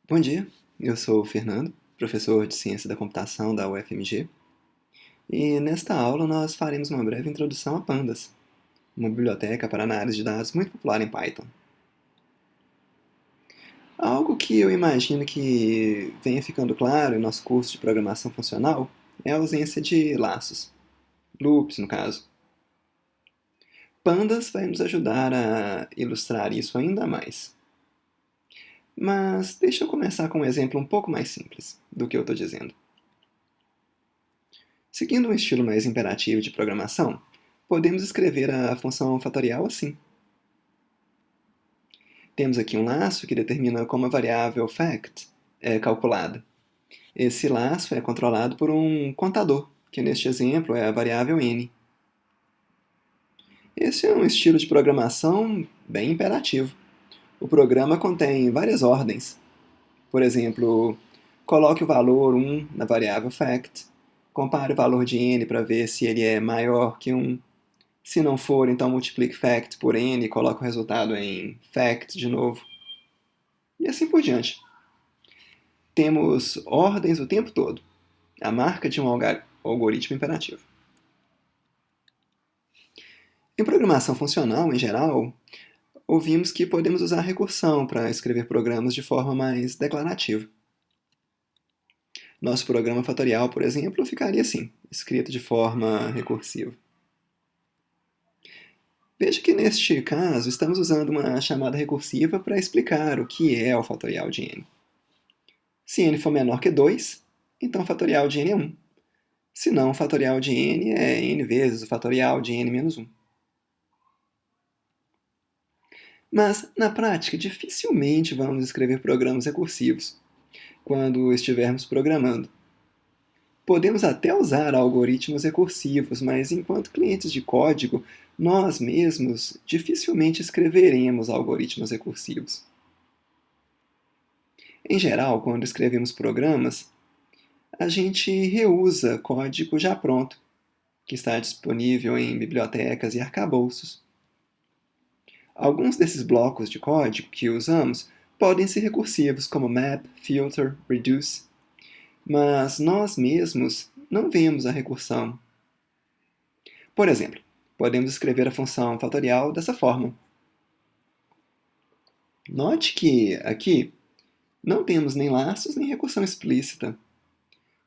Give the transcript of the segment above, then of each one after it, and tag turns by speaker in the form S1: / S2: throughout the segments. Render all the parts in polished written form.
S1: Bom dia, eu sou o Fernando, professor de Ciência da Computação da UFMG, e nesta aula nós faremos uma breve introdução a Pandas, uma biblioteca para análise de dados muito popular em Python. Algo que eu imagino que venha ficando claro em nosso curso de programação funcional é a ausência de laços, loops no caso. Pandas vai nos ajudar a ilustrar isso ainda mais. Mas deixa eu começar com um exemplo um pouco mais simples do que eu estou dizendo. Seguindo um estilo mais imperativo de programação, podemos escrever a função fatorial assim. Temos aqui um laço que determina como a variável fact é calculada. Esse laço é controlado por um contador, que neste exemplo é a variável n. Esse é um estilo de programação bem imperativo. O programa contém várias ordens. Por exemplo, coloque o valor 1 na variável fact, compare o valor de n para ver se ele é maior que 1. Se não for, então multiplique fact por n e coloque o resultado em fact de novo. E assim por diante. Temos ordens o tempo todo, a marca de um algoritmo imperativo. Em programação funcional, em geral, ouvimos que podemos usar recursão para escrever programas de forma mais declarativa. Nosso programa fatorial, por exemplo, ficaria assim, escrito de forma recursiva. Veja que neste caso estamos usando uma chamada recursiva para explicar o que é o fatorial de n. Se n for menor que 2, então o fatorial de n é 1. Se não, o fatorial de n é n vezes o fatorial de n menos 1. Mas, na prática, dificilmente vamos escrever programas recursivos quando estivermos programando. Podemos até usar algoritmos recursivos, mas enquanto clientes de código, nós mesmos dificilmente escreveremos algoritmos recursivos. Em geral, quando escrevemos programas, a gente reusa código já pronto, que está disponível em bibliotecas e arcabouços. Alguns desses blocos de código que usamos podem ser recursivos, como map, filter, reduce, mas nós mesmos não vemos a recursão. Por exemplo, podemos escrever a função fatorial dessa forma. Note que aqui não temos nem laços nem recursão explícita.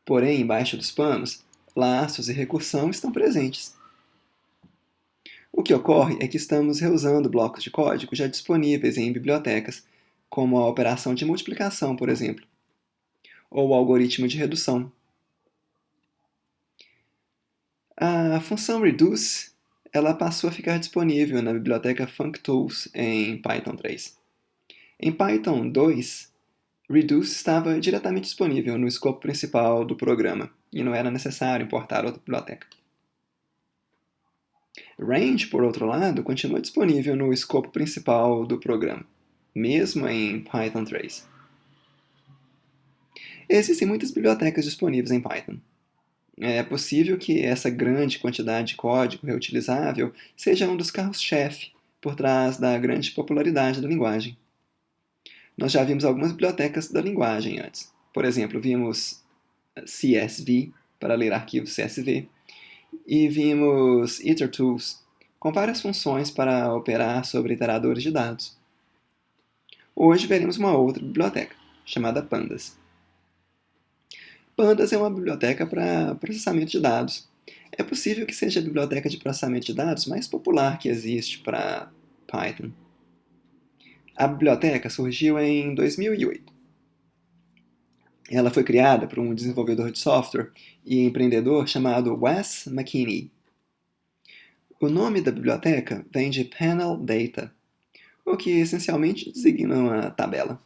S1: Porém, embaixo dos panos, laços e recursão estão presentes. O que ocorre é que estamos reusando blocos de código já disponíveis em bibliotecas, como a operação de multiplicação, por exemplo, ou o algoritmo de redução. A função reduce ela passou a ficar disponível na biblioteca functools em Python 3. Em Python 2, reduce estava diretamente disponível no escopo principal do programa, e não era necessário importar outra biblioteca. Range, por outro lado, continua disponível no escopo principal do programa, mesmo em Python 3. Existem muitas bibliotecas disponíveis em Python. É possível que essa grande quantidade de código reutilizável seja um dos carros-chefe por trás da grande popularidade da linguagem. Nós já vimos algumas bibliotecas da linguagem antes. Por exemplo, vimos CSV, para ler arquivos CSV, e vimos itertools, com várias funções para operar sobre iteradores de dados. Hoje veremos uma outra biblioteca, chamada Pandas. Pandas é uma biblioteca para processamento de dados. É possível que seja a biblioteca de processamento de dados mais popular que existe para Python. A biblioteca surgiu em 2008. Ela foi criada por um desenvolvedor de software e empreendedor chamado Wes McKinney. O nome da biblioteca vem de Panel Data, o que essencialmente designa uma tabela.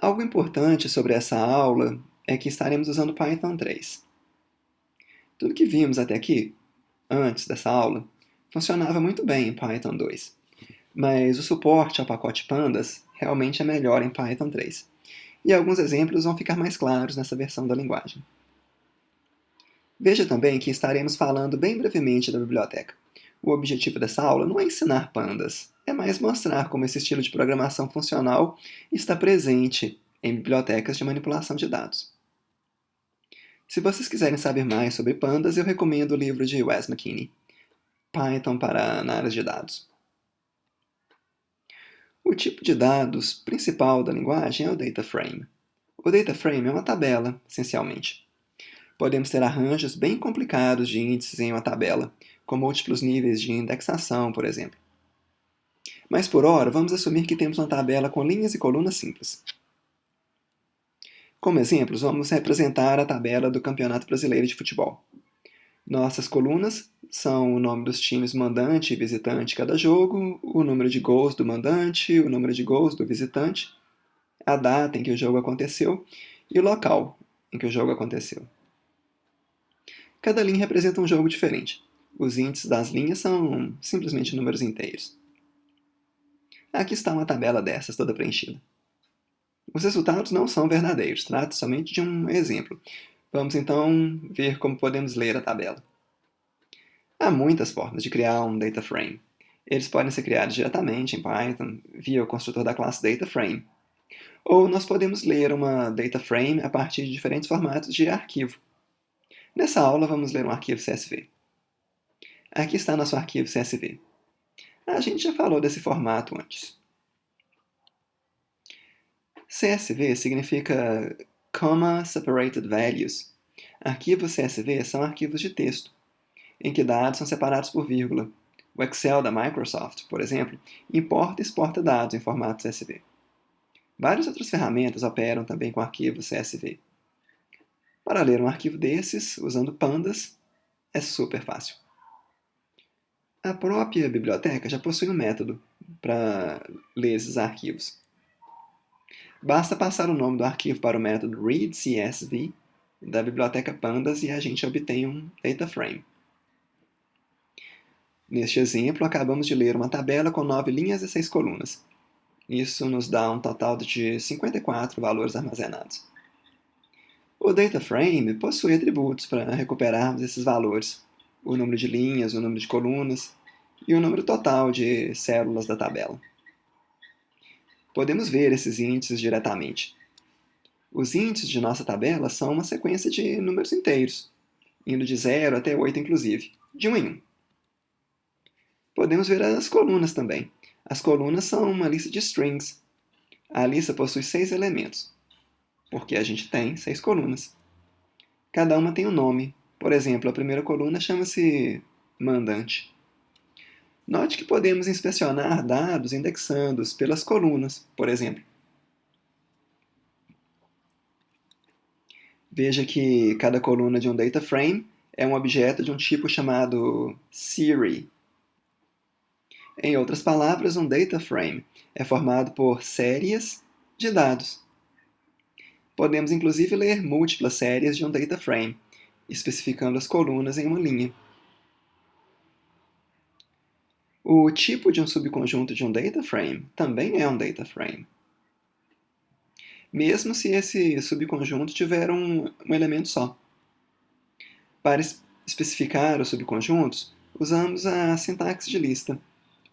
S1: Algo importante sobre essa aula é que estaremos usando Python 3. Tudo que vimos até aqui, antes dessa aula, funcionava muito bem em Python 2, mas o suporte ao pacote Pandas realmente é melhor em Python 3. E alguns exemplos vão ficar mais claros nessa versão da linguagem. Veja também que estaremos falando bem brevemente da biblioteca. O objetivo dessa aula não é ensinar Pandas, é mais mostrar como esse estilo de programação funcional está presente em bibliotecas de manipulação de dados. Se vocês quiserem saber mais sobre pandas, eu recomendo o livro de Wes McKinney, Python para Análise de Dados. O tipo de dados principal da linguagem é o data frame. O data frame é uma tabela, essencialmente. Podemos ter arranjos bem complicados de índices em uma tabela, com múltiplos níveis de indexação, por exemplo. Mas por hora, vamos assumir que temos uma tabela com linhas e colunas simples. Como exemplos, vamos representar a tabela do Campeonato Brasileiro de Futebol. Nossas colunas são o nome dos times mandante e visitante de cada jogo, o número de gols do mandante, o número de gols do visitante, a data em que o jogo aconteceu e o local em que o jogo aconteceu. Cada linha representa um jogo diferente. Os índices das linhas são simplesmente números inteiros. Aqui está uma tabela dessas toda preenchida. Os resultados não são verdadeiros, trata-se somente de um exemplo. Vamos então ver como podemos ler a tabela. Há muitas formas de criar um data frame. Eles podem ser criados diretamente em Python, via o construtor da classe DataFrame. Ou nós podemos ler uma data frame a partir de diferentes formatos de arquivo. Nessa aula vamos ler um arquivo CSV. Aqui está nosso arquivo CSV. A gente já falou desse formato antes. CSV significa Comma Separated Values. Arquivos CSV são arquivos de texto, em que dados são separados por vírgula. O Excel da Microsoft, por exemplo, importa e exporta dados em formato CSV. Várias outras ferramentas operam também com arquivos CSV. Para ler um arquivo desses, usando pandas, é super fácil. A própria biblioteca já possui um método para ler esses arquivos. Basta passar o nome do arquivo para o método readCSV da biblioteca pandas e a gente obtém um data frame. Neste exemplo, acabamos de ler uma tabela com 9 linhas e 6 colunas. Isso nos dá um total de 54 valores armazenados. O data frame possui atributos para recuperarmos esses valores, o número de linhas, o número de colunas e o número total de células da tabela. Podemos ver esses índices diretamente. Os índices de nossa tabela são uma sequência de números inteiros, indo de 0 até 8 inclusive, de 1 em 1. Podemos ver as colunas também. As colunas são uma lista de strings. A lista possui 6 elementos, porque a gente tem 6 colunas. Cada uma tem um nome. Por exemplo, a primeira coluna chama-se mandante. Note que podemos inspecionar dados indexando-os pelas colunas, por exemplo. Veja que cada coluna de um data frame é um objeto de um tipo chamado series. Em outras palavras, um data frame é formado por séries de dados. Podemos inclusive ler múltiplas séries de um data frame, especificando as colunas em uma linha. O tipo de um subconjunto de um data frame também é um data frame, mesmo se esse subconjunto tiver um elemento só. Para especificar os subconjuntos, usamos a sintaxe de lista.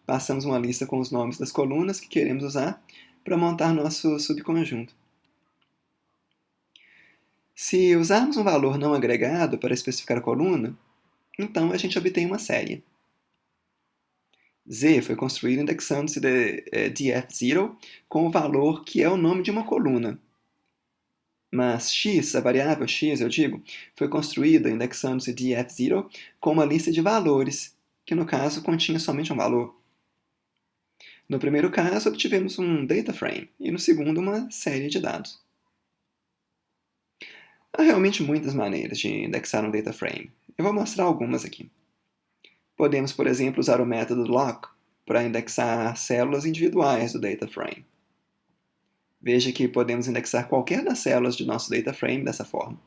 S1: Passamos uma lista com os nomes das colunas que queremos usar para montar nosso subconjunto. Se usarmos um valor não agregado para especificar a coluna, então a gente obtém uma série. Z foi construído indexando-se df0 com o valor que é o nome de uma coluna. Mas x, a variável x, foi construída indexando-se df0 com uma lista de valores, que no caso continha somente um valor. No primeiro caso, obtivemos um data frame, e no segundo, uma série de dados. Há realmente muitas maneiras de indexar um data frame. Eu vou mostrar algumas aqui. Podemos, por exemplo, usar o método lock para indexar células individuais do data frame. Veja que podemos indexar qualquer das células de nosso data frame dessa forma.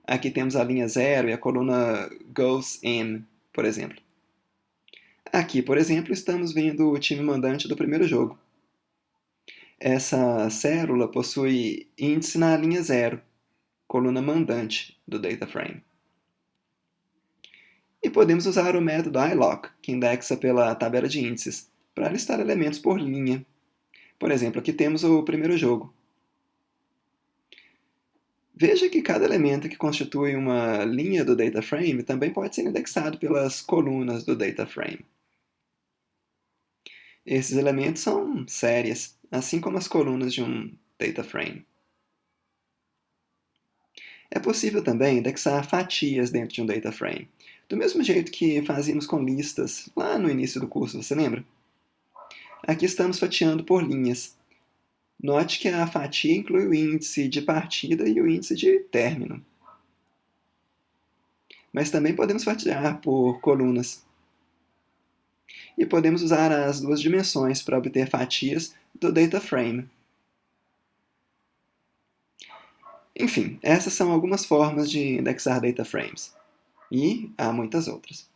S1: Aqui temos a linha 0 e a coluna goes in, por exemplo. Aqui, por exemplo, estamos vendo o time mandante do primeiro jogo. Essa célula possui índice na linha 0, coluna mandante do data frame. E podemos usar o método iLock, que indexa pela tabela de índices, para listar elementos por linha. Por exemplo, aqui temos o primeiro jogo. Veja que cada elemento que constitui uma linha do data frame também pode ser indexado pelas colunas do data frame. Esses elementos são séries, assim como as colunas de um data frame. É possível também indexar fatias dentro de um data frame, do mesmo jeito que fazíamos com listas lá no início do curso, você lembra? Aqui estamos fatiando por linhas. Note que a fatia inclui o índice de partida e o índice de término. Mas também podemos fatiar por colunas. E podemos usar as duas dimensões para obter fatias do data frame. Enfim, essas são algumas formas de indexar data frames. E há muitas outras.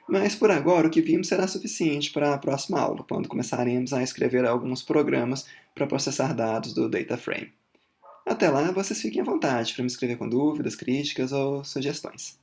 S1: Mas por agora o que vimos será suficiente para a próxima aula, quando começaremos a escrever alguns programas para processar dados do data frame. Até lá, vocês fiquem à vontade para me escrever com dúvidas, críticas ou sugestões.